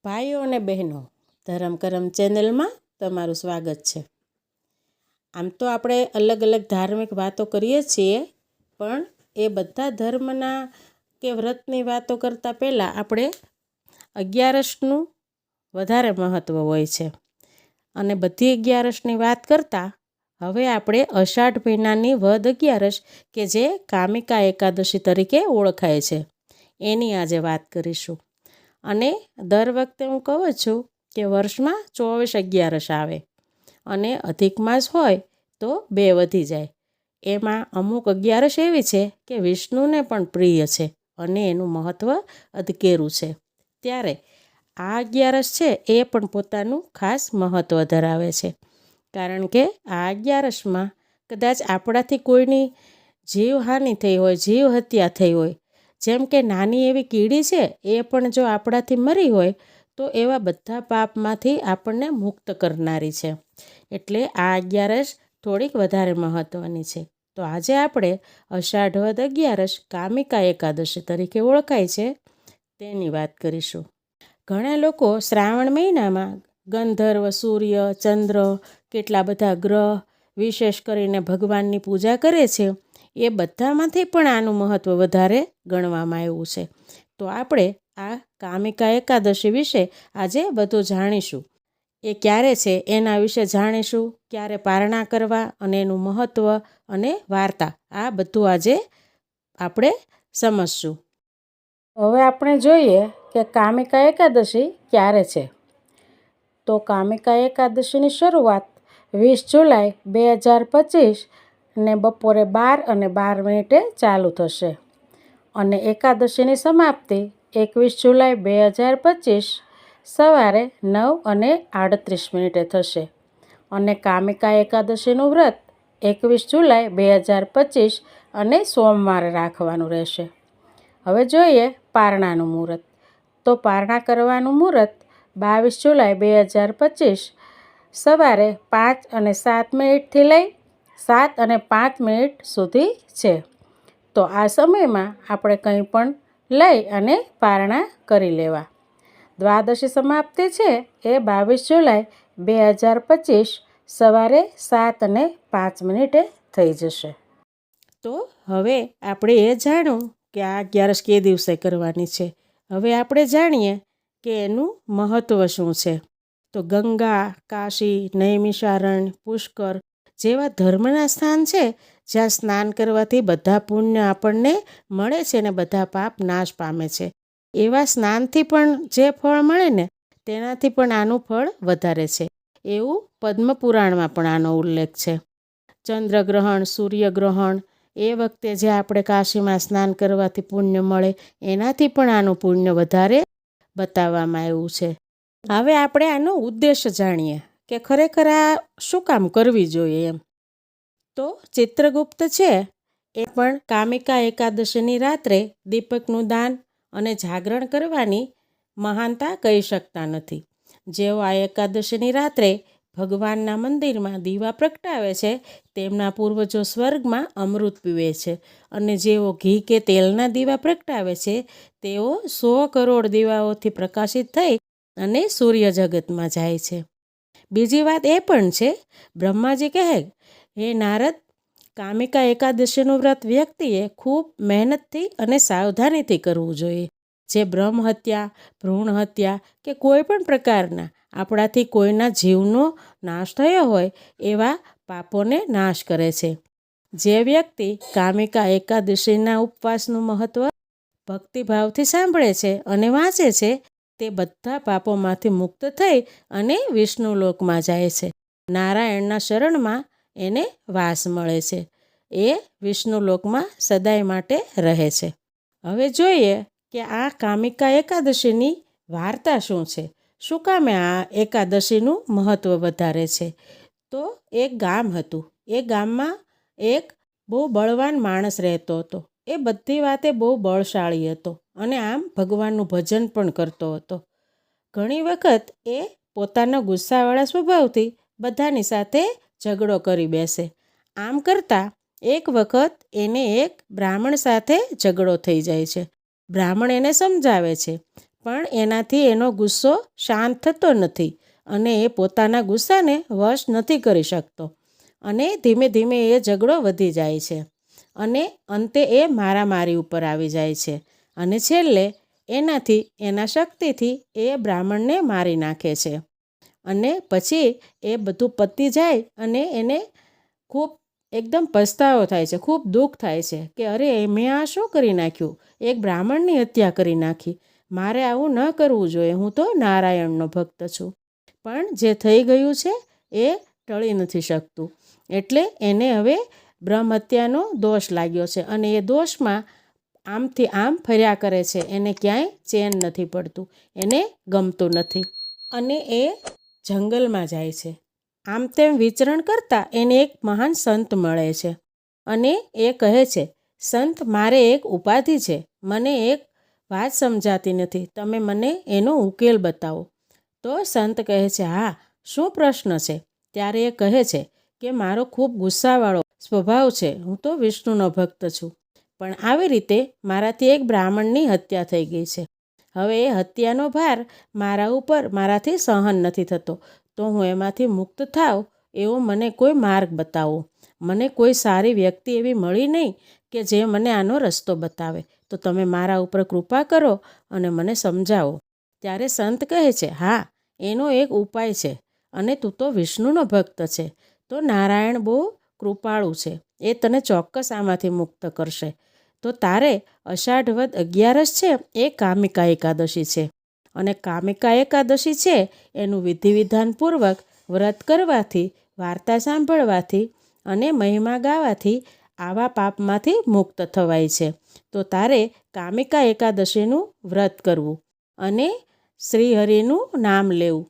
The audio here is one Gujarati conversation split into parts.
ભાઈઓ અને બહેનો, ધરમ કરમ ચેનલમાં તમારું સ્વાગત છે. આમ તો આપણે અલગ અલગ ધાર્મિક વાતો કરીએ છીએ, પણ એ બધા ધર્મના કે વ્રતની વાતો કરતાં પહેલાં આપણે અગિયારસનું વધારે મહત્ત્વ હોય છે. અને બધી અગિયારસની વાત કરતાં હવે આપણે અષાઢ મહિનાની વદ અગિયારસ કે જે કામિકા એકાદશી તરીકે ઓળખાય છે એની આજે વાત કરીશું. અને દર વખતે હું કહું છું કે વર્ષમાં 24 અગિયારસ આવે અને અધિક માસ હોય તો 2 વધી જાય. એમાં અમુક અગિયારસ એવી છે કે વિષ્ણુને પણ પ્રિય છે અને એનું મહત્ત્વ અધકેરું છે. ત્યારે આ અગિયારસ છે એ પણ પોતાનું ખાસ મહત્ત્વ ધરાવે છે, કારણ કે આ અગિયારસમાં કદાચ આપણાથી કોઈની જીવહાનિ થઈ હોય, જીવ હત્યા થઈ હોય, જેમ કે નાની એવી કીડી છે એ પણ જો આપણાથી મરી હોય તો એવા બધા પાપમાંથી આપણને મુક્ત કરનારી છે. એટલે આ અગિયારસ થોડીક વધારે મહત્ત્વની છે. તો આજે આપણે અષાઢ વદ અગિયારસ કામિકા એકાદશી તરીકે ઓળખાય છે તેની વાત કરીશું. ઘણા લોકો શ્રાવણ મહિનામાં ગંધર્વ, સૂર્ય, ચંદ્ર, કેટલા બધા ગ્રહ, વિશેષ કરીને ભગવાનની પૂજા કરે છે. એ બધામાંથી પણ આનું મહત્ત્વ વધારે ગણવામાં આવ્યું છે. તો આપણે આ કામિકા એકાદશી વિશે આજે બધું જાણીશું. એ ક્યારે છે એના વિશે જાણીશું, ક્યારે પારણા કરવા અને એનું મહત્ત્વ અને વાર્તા, આ બધું આજે આપણે સમજશું. હવે આપણે જોઈએ કે કામિકા એકાદશી ક્યારે છે. તો કામિકા એકાદશીની શરૂઆત 20 જુલાઈ 2025 ને બપોરે 12:12 ચાલુ થશે અને એકાદશીની સમાપ્તિ 21 જુલાઈ 2025 સવારે 9:38 થશે. અને કામિકા એકાદશીનું વ્રત 21 જુલાઈ 2025 અને સોમવારે રાખવાનું રહેશે. હવે જોઈએ પારણાનું મુહૂર્ત. તો પારણા કરવાનું મુહૂર્ત 22 જુલાઈ 2025 સવારે 5:07 લઈ 7:05 સુધી છે. તો આ સમયમાં આપણે કંઈ પણ લઈ અને પારણા કરી લેવા. દ્વાદશી સમાપ્તિ છે એ 22 જુલાઈ 2025 સવારે 7:05 થઈ જશે. તો હવે આપણે એ જાણ્યું કે આ અગિયારસ કે દિવસે કરવાની છે. હવે આપણે જાણીએ કે એનું મહત્ત્વ શું છે. તો ગંગા, કાશી, નૈમિષારણ્ય, પુષ્કર જેવા ધર્મના સ્થાન છે જ્યાં સ્નાન કરવાથી બધા પુણ્ય આપણને મળે છે ને બધા પાપ નાશ પામે છે. એવા સ્નાનથી પણ જે ફળ મળે ને તેનાથી પણ આનું ફળ વધારે છે, એવું પદ્મપુરાણમાં પણ આનો ઉલ્લેખ છે. ચંદ્રગ્રહણ, સૂર્યગ્રહણ એ વખતે જે આપણે કાશીમાં સ્નાન કરવાથી પુણ્ય મળે એનાથી પણ આનું પુણ્ય વધારે બતાવવામાં આવ્યું છે. હવે આપણે આનો ઉદ્દેશ જાણીએ કે ખરેખર આ શું કામ કરવી જોઈએ એમ. તો ચિત્રગુપ્ત છે એ પણ કામિકા એકાદશીની રાત્રે દીપકનું દાન અને જાગરણ કરવાની મહાનતા કહી શકતા નથી. જેઓ આ એકાદશીની રાત્રે ભગવાનના મંદિરમાં દીવા પ્રગટાવે છે તેમના પૂર્વજો સ્વર્ગમાં અમૃત પીવે છે, અને જેઓ ઘી કે તેલના દીવા પ્રગટાવે છે તેઓ 100 કરોડ દીવાઓથી પ્રકાશિત થઈ અને સૂર્ય જગતમાં જાય છે. બીજી વાત એ પણ છે, બ્રહ્માજી કહે, હે નારદ, કામિકા એકાદશીનું વ્રત વ્યક્તિએ ખૂબ મહેનતથી અને સાવધાનીથી કરવું જોઈએ. જે બ્રહ્મ હત્યા, ભ્રૂણ હત્યા કે કોઈ પણ પ્રકારના આપણાથી કોઈના જીવનો નાશ થયો હોય એવા પાપોને નાશ કરે છે. જે વ્યક્તિ કામિકા એકાદશીના ઉપવાસનું મહત્ત્વ ભક્તિભાવથી સાંભળે છે અને વાંચે છે તે બધા પાપોમાંથી મુક્ત થઈ અને વિષ્ણુ લોકમાં જાય છે. નારાયણના શરણમાં એને વાસ મળે છે. એ વિષ્ણુ લોકમાં સદાય માટે રહે છે. હવે જોઈએ કે આ કામિકા એકાદશીની વાર્તા શું છે, શું કામે આ એકાદશીનું મહત્ત્વ વધારે છે. તો એક ગામ હતું. એ ગામમાં એક બહુ બળવાન માણસ રહેતો હતો. એ બધી વાતે બહુ બળશાળી હતો અને આમ ભગવાનનું ભજન પણ કરતો હતો. ઘણી વખત એ પોતાના ગુસ્સાવાળા સ્વભાવથી બધાની સાથે ઝઘડો કરી બેસે. આમ કરતાં એક વખત એને એક બ્રાહ્મણ સાથે ઝઘડો થઈ જાય છે. બ્રાહ્મણ એને સમજાવે છે, પણ એનાથી એનો ગુસ્સો શાંત થતો નથી અને એ પોતાના ગુસ્સાને વશ નથી કરી શકતો અને ધીમે ધીમે એ ઝઘડો વધી જાય છે અને અંતે એ મારામારી ઉપર આવી જાય છે અને છેલ્લે એના શક્તિથી એ બ્રાહ્મણને મારી નાખે છે. અને પછી એ બધું પતી જાય અને એને ખૂબ એકદમ પસ્તાવો થાય છે, ખૂબ દુઃખ થાય છે કે અરે મેં આ શું કરી નાખ્યું, એક બ્રાહ્મણની હત્યા કરી નાખી, મારે આવું ન કરવું જોઈએ, હું તો નારાયણનો ભક્ત છું. પણ જે થઈ ગયું છે એ ટળી નથી શકતું, એટલે એને હવે બ્રહ્મ હત્યાનો દોષ લાગ્યો છે અને એ દોષમાં આમથી આમ ફર્યા કરે છે. એને ક્યાંય ચેન નથી પડતું, એને ગમતું નથી અને એ જંગલમાં જાય છે. આમ તેમ વિચરણ કરતાં એને એક મહાન સંત મળે છે અને એ કહે છે, સંત, મારે એક ઉપાધિ છે, મને એક વાત સમજાતી નથી, તમે મને એનો ઉકેલ બતાવો. તો સંત કહે છે, હા, શું પ્રશ્ન છે? ત્યારે એ કહે છે કે મારો ખૂબ ગુસ્સાવાળો સ્વભાવ છે, હું તો વિષ્ણુનો ભક્ત છું, પણ આવી રીતે મારાથી એક બ્રાહ્મણની હત્યા થઈ ગઈ છે. હવે એ હત્યાનો ભાર મારા ઉપર મારાથી સહન નથી થતો, તો હું એમાંથી મુક્ત થાવ એવો મને કોઈ માર્ગ બતાવો. મને કોઈ સારી વ્યક્તિ એવી મળી નહીં કે જે મને આનો રસ્તો બતાવે, તો તમે મારા ઉપર કૃપા કરો અને મને સમજાવો. ત્યારે સંત કહે છે, હા, એનો એક ઉપાય છે અને તું તો વિષ્ણુનો ભક્ત છે, તો નારાયણ બહુ કૃપાળુ છે, એ તને ચોક્કસ આમાંથી મુક્ત કરશે. તો તારે અષાઢ વદ 11 છે એ કામિકા એકાદશી છે અને કામિકા એકાદશી છે એનું વિધિ વિધાનપૂર્વક વ્રત કરવાથી, વાર્તા સાંભળવાથી અને મહિમા ગાવાથી આવા પાપમાંથી મુક્ત થવાય છે. તો તારે કામિકા એકાદશીનું વ્રત કરવું અને શ્રીહરિનું નામ લેવું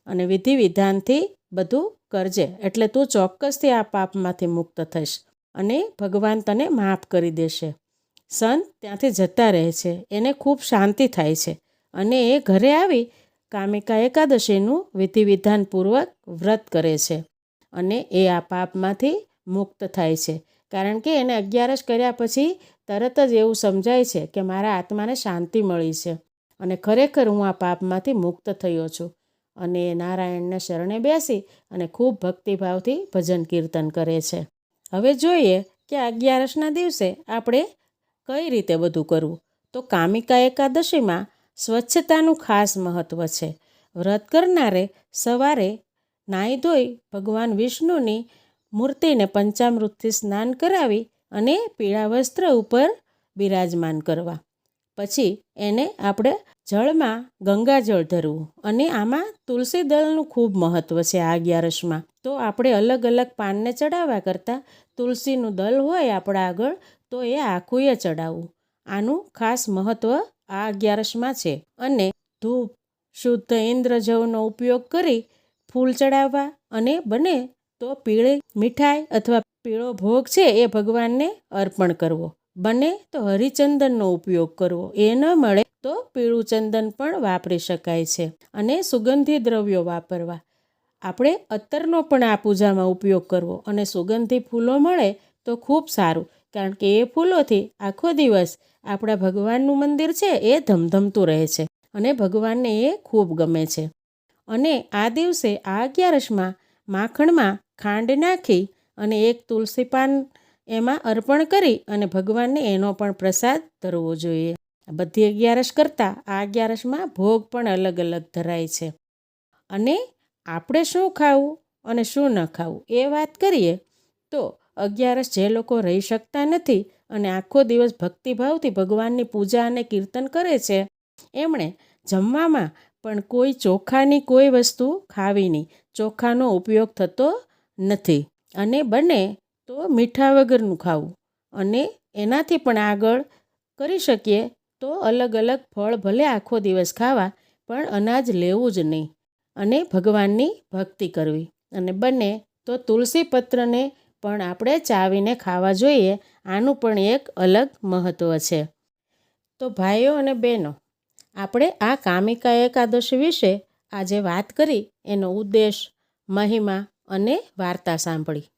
અને વિધિ વિધાનથી બધું કરજે, એટલે તું ચોક્કસથી આ પાપમાંથી મુક્ત થઈશ અને ભગવાન તને માફ કરી દેશે. સંત ત્યાંથી જતા રહે છે, એને ખૂબ શાંતિ થાય છે અને એ ઘરે આવી કામિકા એકાદશીનું વિધિ વિધાનપૂર્વક વ્રત કરે છે અને એ આ પાપમાંથી મુક્ત થાય છે. કારણ કે એને 11 કર્યા પછી તરત જ એવું સમજાય છે કે મારા આત્માને શાંતિ મળી છે અને ખરેખર હું આ પાપમાંથી મુક્ત થયો છું. અને નારાયણને શરણે બેસી અને ખૂબ ભક્તિભાવથી ભજન કીર્તન કરે છે. હવે જોઈએ કે 11ના દિવસે આપણે કઈ રીતે બધું કરવું. તો કામિકા એકાદશીમાં સ્વચ્છતાનું ખાસ મહત્ત્વ છે. વ્રત કરનારે સવારે નાહી ધોઈ ભગવાન વિષ્ણુની મૂર્તિને પંચામૃતથી સ્નાન કરાવી અને પીળા વસ્ત્ર ઉપર બિરાજમાન કરવા. પછી એને આપણે જળમાં ગંગાજળ ધરવું અને આમાં તુલસી દળનું ખૂબ મહત્ત્વ છે આ 11માં. તો આપણે અલગ અલગ પાનને ચડાવવા કરતાં તુલસીનું દળ હોય આપણા આગળ તો એ આખુંએ ચડાવવું. આનું ખાસ મહત્ત્વ આ 11માં છે. અને ધૂપ, શુદ્ધ ઇન્દ્રજવનો ઉપયોગ કરી ફૂલ ચડાવવા અને બને તો પીળી મીઠાઈ અથવા પીળો ભોગ છે એ ભગવાનને અર્પણ કરવો. બને તો હરિચંદનનો ઉપયોગ કરવો, એ ન મળે તો પીળું ચંદન પણ વાપરી શકાય છે. અને સુગંધી દ્રવ્યો વાપરવા. આપણે અત્તરનો પણ આ પૂજામાં ઉપયોગ કરવો અને સુગંધી ફૂલો મળે તો ખૂબ સારું, કારણ કે એ ફૂલોથી આખો દિવસ આપણા ભગવાનનું મંદિર છે એ ધમધમતું રહે છે અને ભગવાનને એ ખૂબ ગમે છે. અને આ દિવસે આ 11માં માખણમાં ખાંડ નાખી અને એક તુલસી પાન એમાં અર્પણ કરી અને ભગવાનને એનો પણ પ્રસાદ ધરવો જોઈએ. બધી 11 કરતાં આ 11માં ભોગ પણ અલગ અલગ ધરાય છે. અને આપણે શું ખાવું અને શું ન ખાવું એ વાત કરીએ તો 11 જે લોકો રહી શકતા નથી અને આખો દિવસ ભક્તિભાવથી ભગવાનની પૂજા અને કીર્તન કરે છે, એમણે જમવામાં પણ કોઈ ચોખાની કોઈ વસ્તુ ખાવી નહીં. ચોખાનો ઉપયોગ થતો નથી અને બને તો મીઠા વગરનું ખાવું. અને એનાથી પણ આગળ કરી શકીએ તો અલગ અલગ ફળ ભલે આખો દિવસ ખાવા, પણ અનાજ લેવું જ નહીં અને ભગવાનની ભક્તિ કરવી. અને બને તો તુલસી પત્રને પણ આપણે ચાવીને ખાવા જોઈએ. આનું પણ એક અલગ મહત્ત્વ છે. તો ભાઈઓ અને બહેનો, આપણે આ કામિકા એકાદશી વિશે આજે વાત કરી, એનો ઉદ્દેશ, મહિમા અને વાર્તા સાંભળી.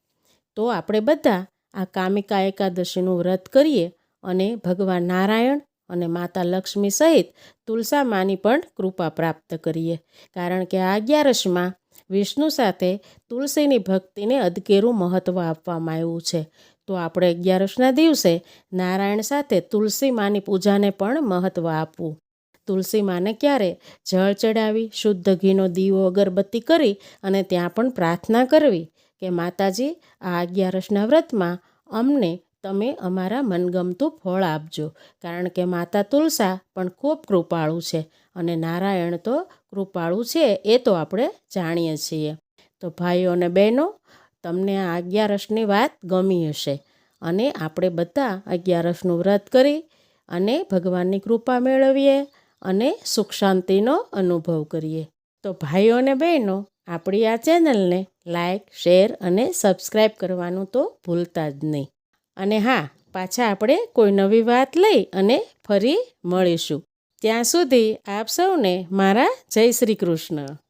તો આપણે બધા આ કામિકા એકાદશીનું વ્રત કરીએ અને ભગવાન નારાયણ અને માતા લક્ષ્મી સહિત તુલસા માની પણ કૃપા પ્રાપ્ત કરીએ. કારણ કે આ 11સમાં વિષ્ણુ સાથે તુલસીની ભક્તિને અદકેરું મહત્ત્વ આપવામાં આવ્યું છે. તો આપણે 11સના દિવસે નારાયણ સાથે તુલસી માની પૂજાને પણ મહત્ત્વ આપવું. તુલસી માને ક્યારે જળ ચડાવી, શુદ્ધ ઘીનો દીવો અગરબત્તી કરી અને ત્યાં પણ પ્રાર્થના કરવી કે માતાજી, આ 11સના વ્રતમાં અમને તમે અમારા મનગમતું ફળ આપજો. કારણ કે માતા તુલસા પણ ખૂબ કૃપાળુ છે અને નારાયણ તો કૃપાળુ છે એ તો આપણે જાણીએ છીએ. તો ભાઈઓ અને બહેનો, તમને આ 11સની વાત ગમી હશે અને આપણે બધા 11સનું વ્રત કરી અને ભગવાનની કૃપા મેળવીએ અને સુખ શાંતિનો અનુભવ કરીએ. તો ભાઈઓ અને બહેનો, આપણી આ ચેનલને લાઈક, શેર અને સબસ્ક્રાઈબ કરવાનું તો ભૂલતા જ નહીં. અને હા, પાછા આપણે કોઈ નવી વાત લઈ અને ફરી મળીશું. ત્યાં સુધી આપ સૌને મારા જય શ્રી કૃષ્ણ.